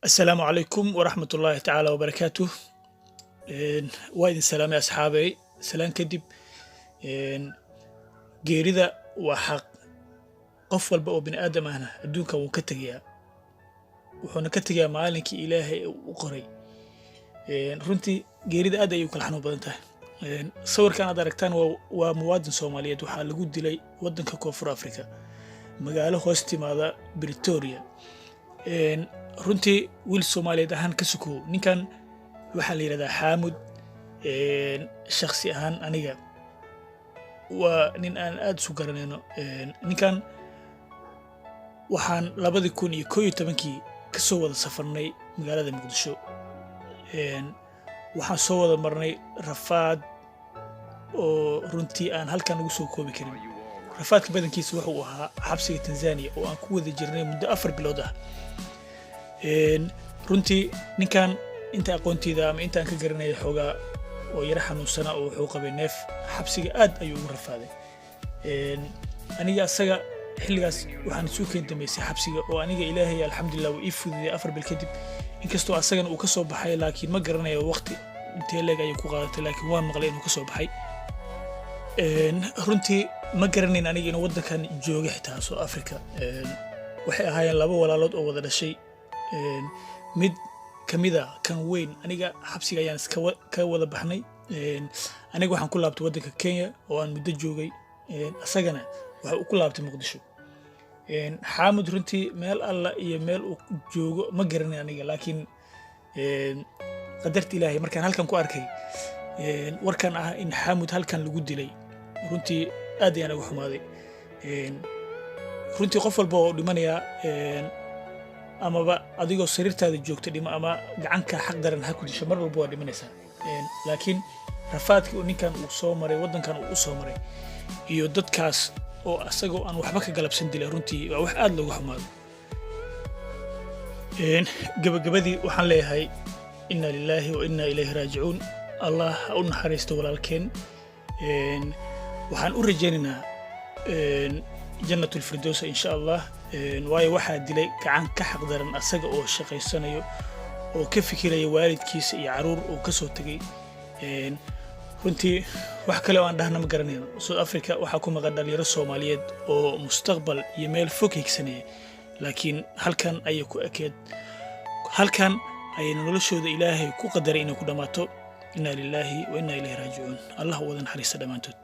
السلام عليكم ورحمة الله تعالى وبركاته. وايد السلام يا أصحابي. سلام كدب. geerida waa xaq qof walba oo bini aadam ahna adduunka wuu ka tegayaa wuxuuna ka tegayaa maalinkii ilaahay u qoray runtii geerida aad ayay u kala xanuun badan tahay sawirkan aad aragtaan waa muwaadin Soomaaliyeed waxaa lagu dilay wadanka Koonfur Afrika magaalo hoos timaada Pretoria runtii wiil Soomaaliyeed ahaan ka suko ninkan waxa la yiraahdaa Xaamud shakhsi ahaan aniga nin aan aad isu garanayno ninkan waxaan 2011 ka soo wada safarnay magaalada Muqdisho waxaan soo wada marnay rafaad oo runtii aan halkan ugu soo koobi karin rafaadka badankiisa wuxuu ahaa xabsiga Tanzania oo aan ku wada jirnay muddo 4 bilood ah runtii ninkan inta aqoontiida ama inta aan ka garanay xogaa oo yara xanuunsana oo wuxuu qabay neef xabsiga aad ayuu ugu rafaaday aniga asaga xilligaas waxaan soo keendameysay xabsiga oo aniga ilaahay alxamdulillah uu ifuudiyay 4 bil kadib inkastoo asagana uu ka soo baxay laakiin ma garanayo waqti intee leeg ayuu ku qaadatay laakiin waan maqlay inuu ka soo baxay runtii ma garanayn aniga inuu wadankan joogay xitaa South Africa waxay ahaayeen laba walaalood oo wada dhashay mid kamida kan weyn aniga xabsiga ayaan ka wada baxnay aniga waxaan ku laabtay wadanka Kenya oo aan muddo joogay asagana waxa uu ku laabtay Muqdisho Xaamud runtii meel alla iyo meel uu joogo ma garanay aniga laakiin qadarta Ilaahay markaan halkan ku arkay warkan ah in Xaamud halkan lagu dilay runtii aad ayaan ugu xumaaday runtii qof walba oo dhimanaya amaba adigoo sariirtaada joogta dhima ama gacanka xaq daran ha ku disho mar walba waa dhimanaysaa laakiin rafaadkii uu ninkan uu soo maray wadankan uu soo maray iyo dadkaas oo asagoo aan waxba ka galabsan dilay runtii waa wax aad loogu xumaado gabagabadii waxaan leeyahay inna lillahi wa inna ilayhi raaji'uun allah ha u naxariisto walaalkeen waxaan u rajaynaynaa jannatul firdaws insha Allah waayo waxa dilay gacan ka xaq daran asaga oo shaqaysanayo oo ka fikiraya waalidkiisa iyo caruur oo ka soo tagay runtii wax kale oo aan dhahna ma garanayno South Africa waxa ku maqan dhalinyaro Soomaaliyeed oo mustaqbal iyo meel fog higsanaya laakiin halkan ayay ku ekeed halkan ay noloshooda Ilaahay ku qadaray inay ku dhamaato inna lillahi wa inna ilayhi raaji'uun allah wadan xariista dhamaantood